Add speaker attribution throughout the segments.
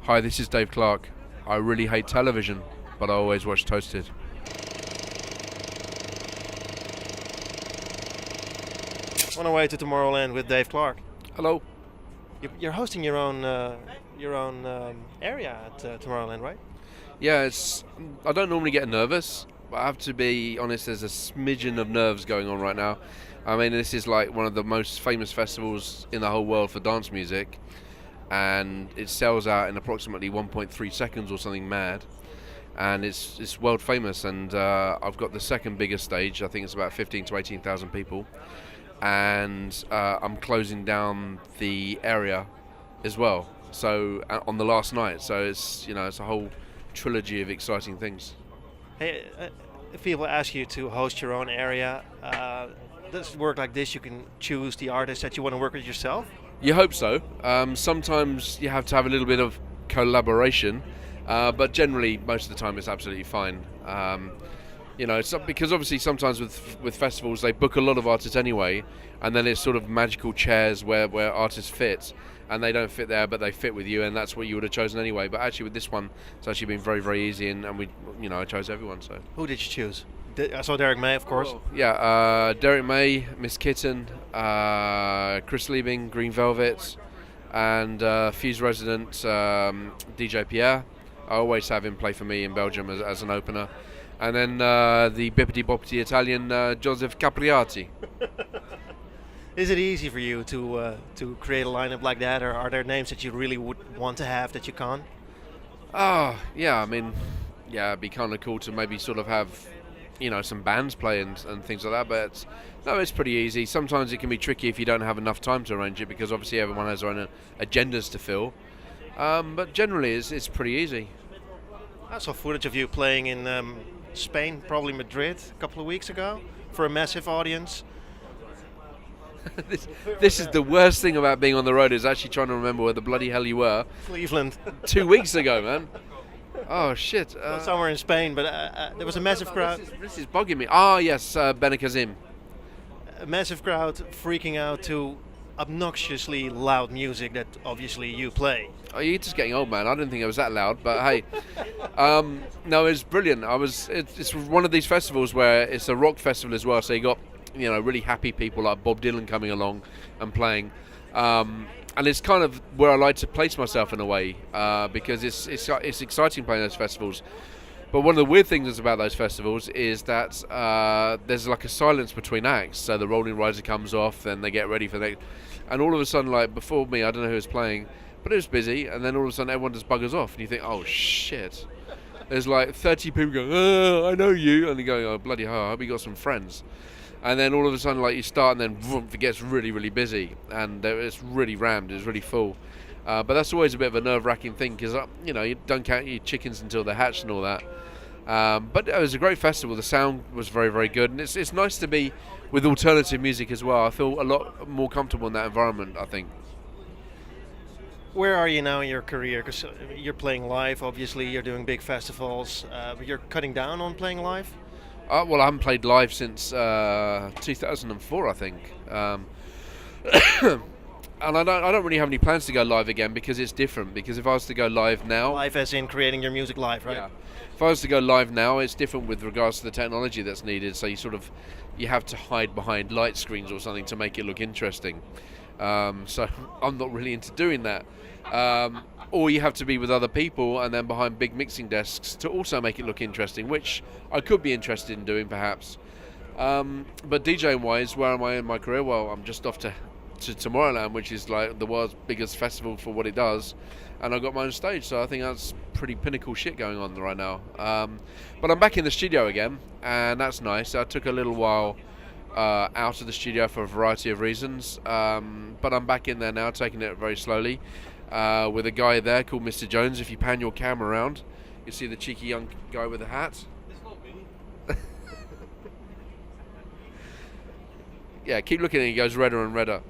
Speaker 1: Hi, this is Dave Clarke. I really hate television, but I always watch Toasted.
Speaker 2: On our way to Tomorrowland with Dave Clarke.
Speaker 1: Hello.
Speaker 2: You're hosting your own area at Tomorrowland, right?
Speaker 1: Yeah, I don't normally get nervous, but I have to be honest, there's a smidgen of nerves going on right now. I mean, this is like one of the most famous festivals in the whole world for dance music, and it sells out in approximately 1.3 seconds or something mad. And it's world famous, and I've got the second biggest stage. I think it's about 15 to 18,000 people. And I'm closing down the area as well. So on the last night, so it's a whole trilogy of exciting things.
Speaker 2: Hey, if people ask you to host your own area, does it work like this? You can choose the artist that you want to work with yourself?
Speaker 1: You hope so. Sometimes you have to have a little bit of collaboration, but generally most of the time it's absolutely fine. It's because obviously sometimes with festivals they book a lot of artists anyway, and then it's sort of magical chairs where artists fit, and they don't fit there, but they fit with you, and that's what you would have chosen anyway. But actually with this one, it's actually been very, very easy, and I chose everyone. So
Speaker 2: who did you choose? I saw Derek May, of course.
Speaker 1: Yeah, Derek May, Miss Kitten, Chris Liebing, Green Velvet, and Fuse resident DJ Pierre. I always have him play for me in Belgium as an opener. And then the bippity-boppity Italian Joseph Capriati.
Speaker 2: Is it easy for you to create a lineup like that, or are there names that you really would want to have that you can't?
Speaker 1: Yeah, I mean, yeah, it'd be kind of cool to maybe sort of have, some bands play and things like that, but no, it's pretty easy. Sometimes it can be tricky if you don't have enough time to arrange it, because obviously everyone has their own agendas to fill. But generally, it's pretty ezy.
Speaker 2: I saw footage of you playing in Spain, probably Madrid, a couple of weeks ago, for a massive audience.
Speaker 1: This is the worst thing about being on the road, is actually trying to remember where the bloody hell you were.
Speaker 2: Cleveland.
Speaker 1: 2 weeks ago, man. Oh, shit.
Speaker 2: Somewhere in Spain, but there was a massive crowd.
Speaker 1: This is bugging me. Ah, yes, Benicazim.
Speaker 2: A massive crowd freaking out to obnoxiously loud music that obviously you play.
Speaker 1: Oh, you're just getting old, man. I didn't think it was that loud, but hey. No, it's brilliant. It's one of these festivals where it's a rock festival as well, so you got really happy people like Bob Dylan coming along and playing. And it's kind of where I like to place myself in a way, because it's exciting playing those festivals. But one of the weird things about those festivals is that there's like a silence between acts. So the Rolling Riser comes off, then they get ready for the, and all of a sudden, like before me, I don't know who was playing, but it was busy, and then all of a sudden everyone just buggers off, and you think, oh shit. There's like 30 people going, oh, I know you, and they're going, oh bloody hell, I hope you got some friends. And then all of a sudden, like you start, and then vroom, it gets really, really busy, and it's really rammed, it's really full. But that's always a bit of a nerve-wracking thing, because you don't count your chickens until they're hatched and all that. But it was a great festival. The sound was very, very good, and it's nice to be with alternative music as well. I feel a lot more comfortable in that environment, I think.
Speaker 2: Where are you now in your career? Because you're playing live, obviously, you're doing big festivals, but you're cutting down on playing live?
Speaker 1: Well, I haven't played live since 2004, I think. And I don't really have any plans to go live again, because it's different. Because if I was to go live now...
Speaker 2: Live as in creating your music live, right?
Speaker 1: Yeah. If I was to go live now, it's different with regards to the technology that's needed. So you have to hide behind light screens or something to make it look interesting. So I'm not really into doing that. Or you have to be with other people and then behind big mixing desks to also make it look interesting, which I could be interested in doing perhaps. But DJing wise, where am I in my career? Well, I'm just off to Tomorrowland, which is like the world's biggest festival for what it does, and I've got my own stage, so I think that's pretty pinnacle shit going on right now. But I'm back in the studio again, and that's nice. I took a little while out of the studio for a variety of reasons, but I'm back in there now, taking it very slowly, with a guy there called Mr. Jones. If you pan your camera around, you see the cheeky young guy with the hat. Yeah, keep looking at it, it goes redder and redder.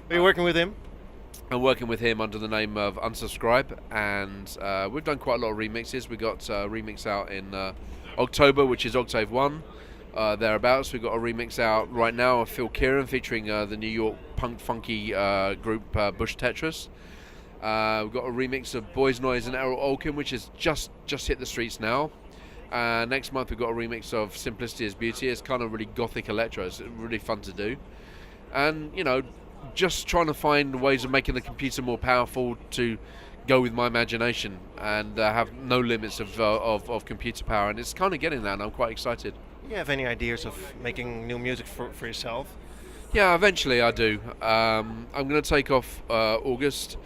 Speaker 2: Are you working with him?
Speaker 1: I'm working with him under the name of Unsubscribe, and we've done quite a lot of remixes. We got a remix out in October, which is Octave 1, thereabouts. We've got a remix out right now of Phil Kieran featuring the New York punk funky group Bush Tetris. We've got a remix of Boys Noise and Errol Olkin, which has just hit the streets now. Next month we've got a remix of Simplicity is Beauty. It's kind of really gothic electro. It's really fun to do. And, you know, just trying to find ways of making the computer more powerful to go with my imagination and have no limits of computer power. And it's kind of getting there, and I'm quite excited.
Speaker 2: You have any ideas of making new music for yourself?
Speaker 1: Yeah, eventually I do. I'm going to take off August,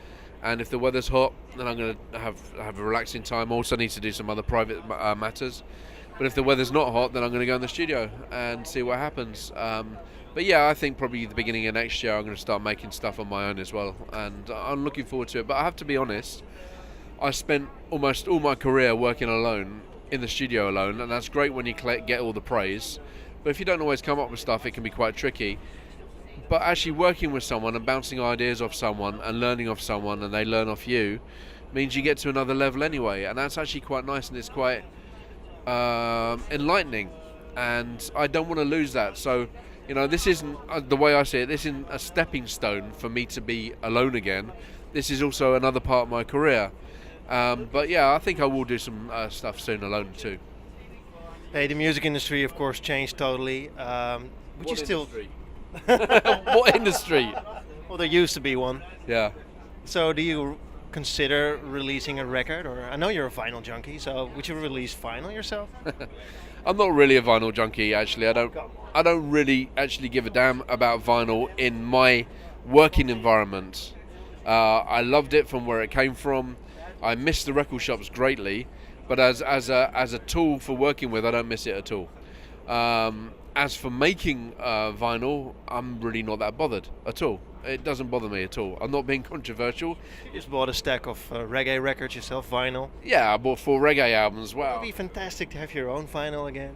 Speaker 1: and if the weather's hot, then I'm going to have a relaxing time. I also need to do some other private matters. But if the weather's not hot, then I'm going to go in the studio and see what happens. But yeah, I think probably the beginning of next year I'm going to start making stuff on my own as well, and I'm looking forward to it. But I have to be honest, I spent almost all my career working alone, in the studio alone, and that's great when you get all the praise. But if you don't always come up with stuff, it can be quite tricky. But actually working with someone and bouncing ideas off someone and learning off someone and they learn off you means you get to another level anyway, and that's actually quite nice, and it's quite enlightening, and I don't want to lose that. So, you know, this isn't, the way I see it, this isn't a stepping stone for me to be alone again. This is also another part of my career. But yeah, I think I will do some stuff soon alone too.
Speaker 2: Hey, the music industry, of course, changed totally. Would you still?
Speaker 1: Industry? What industry?
Speaker 2: Well, there used to be one.
Speaker 1: Yeah.
Speaker 2: So, do you consider releasing a record? Or I know you're a vinyl junkie, so would you release vinyl yourself?
Speaker 1: I'm not really a vinyl junkie, actually. I don't really actually give a damn about vinyl in my working environment. I loved it from where it came from. I miss the record shops greatly, but as a tool for working with, I don't miss it at all. As for making vinyl, I'm really not that bothered at all. It doesn't bother me at all. I'm not being controversial.
Speaker 2: You just bought a stack of reggae records yourself, vinyl.
Speaker 1: Yeah, I bought 4 reggae albums. Wow.
Speaker 2: It would be fantastic to have your own vinyl again.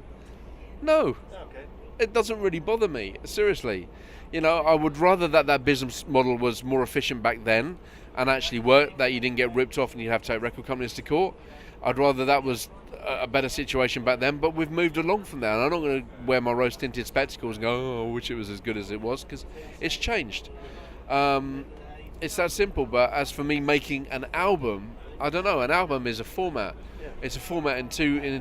Speaker 1: No.
Speaker 2: Okay.
Speaker 1: It doesn't really bother me, seriously. You know, I would rather that business model was more efficient back then and actually worked, that you didn't get ripped off and you have to take record companies to court. I'd rather that was a better situation back then, but we've moved along from that, and I'm not going to wear my rose-tinted spectacles and go, oh, I wish it was as good as it was, because it's changed. It's that simple. But as for me making an album, I don't know, an album is a format. It's a format in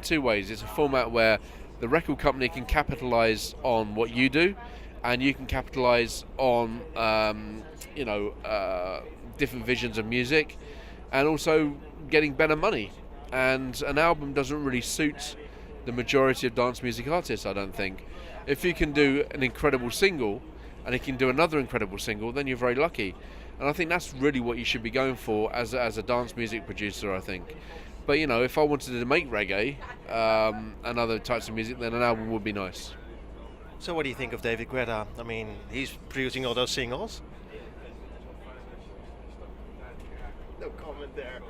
Speaker 1: two ways. It's a format where the record company can capitalize on what you do, and you can capitalize on different visions of music, and also getting better money. And an album doesn't really suit the majority of dance music artists, I don't think. If you can do an incredible single and you can do another incredible single, then you're very lucky. And I think that's really what you should be going for as a dance music producer, I think. But, you know, if I wanted to make reggae and other types of music, then an album would be nice.
Speaker 2: So what do you think of David Guetta? I mean, he's producing all those singles. No comment there.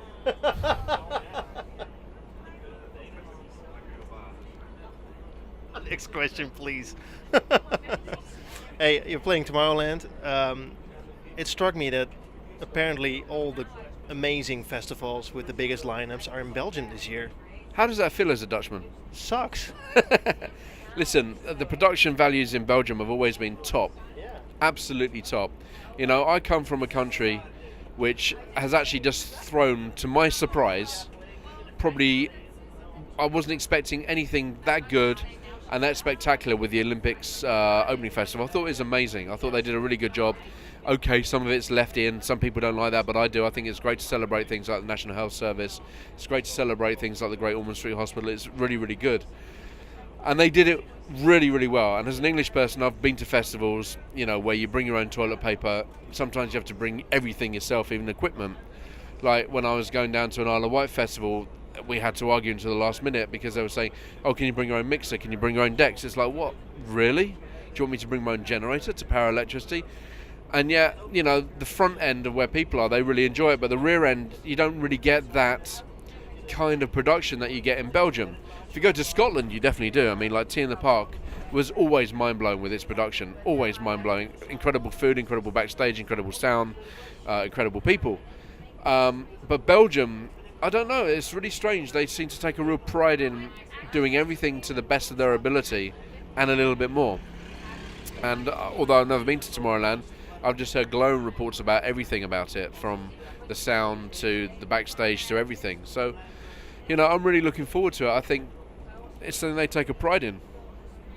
Speaker 2: Next question, please. Hey, you're playing Tomorrowland. It struck me that apparently all the amazing festivals with the biggest lineups are in Belgium this year.
Speaker 1: How does that feel as a Dutchman?
Speaker 2: Sucks.
Speaker 1: Listen, the production values in Belgium have always been top.
Speaker 2: Yeah.
Speaker 1: Absolutely top. You know, I come from a country which has actually just thrown, to my surprise, probably I wasn't expecting anything that good and that spectacular with the Olympics opening festival. I thought it was amazing. I thought they did a really good job. Okay, some of it's left in. Some people don't like that, but I do. I think it's great to celebrate things like the National Health Service. It's great to celebrate things like the Great Ormond Street Hospital. It's really, really good. And they did it really, really well. And as an English person, I've been to festivals, you know, where you bring your own toilet paper. Sometimes you have to bring everything yourself, even equipment. Like when I was going down to an Isle of Wight festival, we had to argue until the last minute because they were saying, oh, can you bring your own mixer? Can you bring your own decks? It's like, what? Really? Do you want me to bring my own generator to power electricity? And yet, you know, the front end of where people are, they really enjoy it. But the rear end, you don't really get that kind of production that you get in Belgium. If you go to Scotland, you definitely do. I mean, like Tea in the Park was always mind-blowing with its production. Always mind-blowing. Incredible food, incredible backstage, incredible sound, incredible people. But Belgium, I don't know, it's really strange. They seem to take a real pride in doing everything to the best of their ability and a little bit more. And although I've never been to Tomorrowland, I've just heard glowing reports about everything about it, from the sound to the backstage to everything. So, I'm really looking forward to it. I think it's something they take a pride in.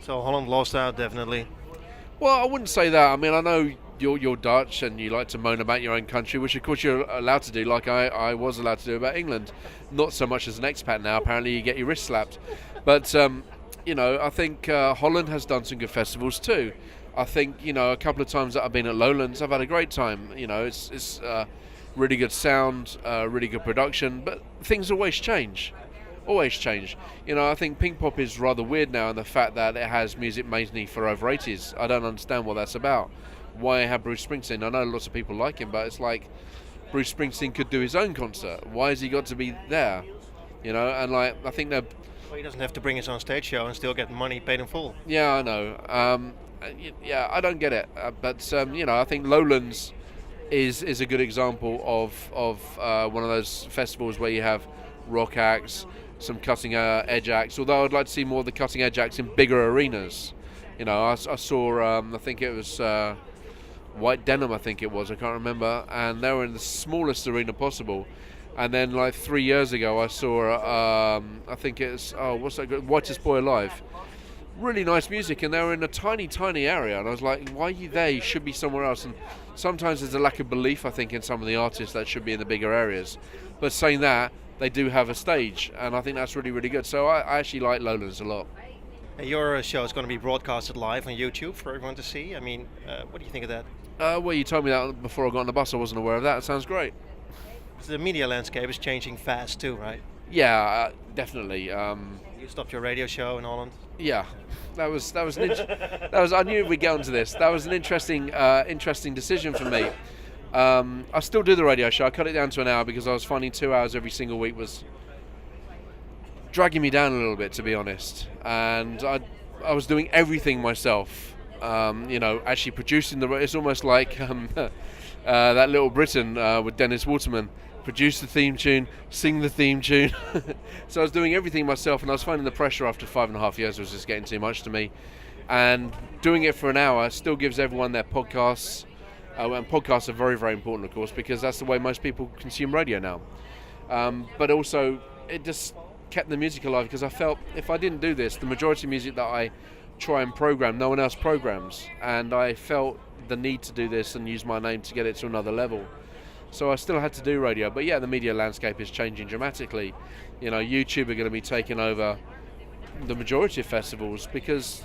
Speaker 2: So Holland lost out, definitely.
Speaker 1: Well, I wouldn't say that. I mean, I know you're Dutch and you like to moan about your own country, which of course you're allowed to do, like I was allowed to do about England. Not so much as an expat now. Apparently you get your wrist slapped. But, I think Holland has done some good festivals too. I think, a couple of times that I've been at Lowlands, I've had a great time. It's really good sound, really good production, but things always change. Always change. I think Pinkpop is rather weird now in the fact that it has music mainly for over 80s. I don't understand what that's about. Why have Bruce Springsteen? I know lots of people like him, but it's like Bruce Springsteen could do his own concert. Why has he got to be there? And I think they're...
Speaker 2: Well, he doesn't have to bring his own stage show and still get money paid in full.
Speaker 1: Yeah, I know. I don't get it. But I think Lowlands is a good example of one of those festivals where you have rock acts, some cutting edge acts, although I'd like to see more of the cutting edge acts in bigger arenas. I saw I think it was White Denim, I think it was, I can't remember, and they were in the smallest arena possible. And then like 3 years ago I saw I think it's what's that good? Whitest Boy Alive. Really nice music, and they were in a tiny area, and I was like, why are you there? You should be somewhere else. And sometimes there's a lack of belief, I think, in some of the artists that should be in the bigger areas. But saying that, they do have a stage, and I think that's really, really good. So I actually like Lowlands a lot.
Speaker 2: Your show is going to be broadcasted live on YouTube for everyone to see. I mean, what do you think of that?
Speaker 1: Well, you told me that before I got on the bus. I wasn't aware of that. It sounds great.
Speaker 2: The media landscape is changing fast too, right?
Speaker 1: Yeah, definitely.
Speaker 2: You stopped your radio show in Holland.
Speaker 1: Yeah, that was I knew we'd get onto this. That was an interesting decision for me. I still do the radio show. I cut it down to an hour because I was finding 2 hours every single week was dragging me down a little bit, to be honest. And I was doing everything myself. Actually producing it's almost like that Little Britain with Dennis Waterman. Produce the theme tune, sing the theme tune. So I was doing everything myself, and I was finding the pressure after 5.5 years was just getting too much to me. And doing it for an hour still gives everyone their podcasts. And podcasts are very, very important, of course, because that's the way most people consume radio now. But also, it just kept the music alive, because I felt if I didn't do this, the majority of music that I try and program, no one else programs. And I felt the need to do this and use my name to get it to another level. So I still had to do radio. But yeah, the media landscape is changing dramatically. YouTube are going to be taking over the majority of festivals because,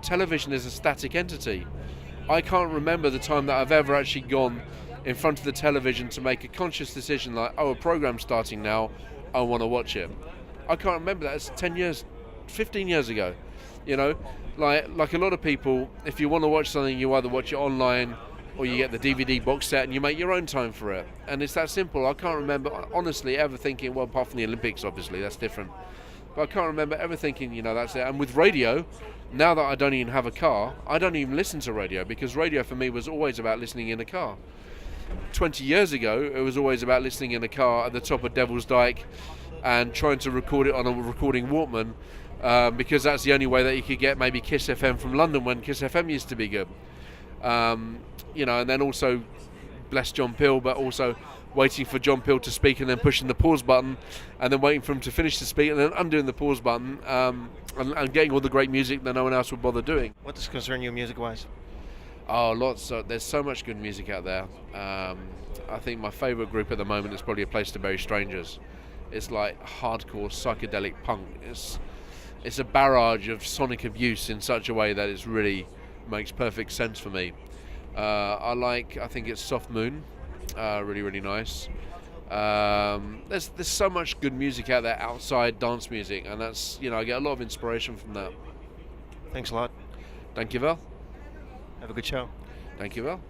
Speaker 1: television is a static entity. I can't remember the time that I've ever actually gone in front of the television to make a conscious decision like, a program's starting now, I want to watch it. I can't remember that. It's 10 years, 15 years ago. Like a lot of people, if you want to watch something, you either watch it online or you get the DVD box set and you make your own time for it. And it's that simple. I can't remember, honestly, ever thinking, well, apart from the Olympics, obviously, that's different. But I can't remember ever thinking, that's it. And with radio, now that I don't even have a car, I don't even listen to radio, because radio for me was always about listening in a car. 20 years ago, it was always about listening in a car at the top of Devil's Dyke and trying to record it on a recording Walkman, because that's the only way that you could get maybe Kiss FM from London when Kiss FM used to be good. And then also bless John Peel, but also waiting for John Peel to speak and then pushing the pause button and then waiting for him to finish to speak and then undoing the pause button and getting all the great music that no one else would bother doing.
Speaker 2: What does concern you music-wise?
Speaker 1: Oh, lots. There's so much good music out there. I think my favourite group at the moment is probably A Place to Bury Strangers. It's like hardcore psychedelic punk. It's a barrage of sonic abuse in such a way that it really makes perfect sense for me. I think it's Soft Moon, really, really nice. There's so much good music out there outside dance music, and that's, I get a lot of inspiration from that.
Speaker 2: Thanks a lot.
Speaker 1: Thank you, Val.
Speaker 2: Have a good show.
Speaker 1: Thank you, Val.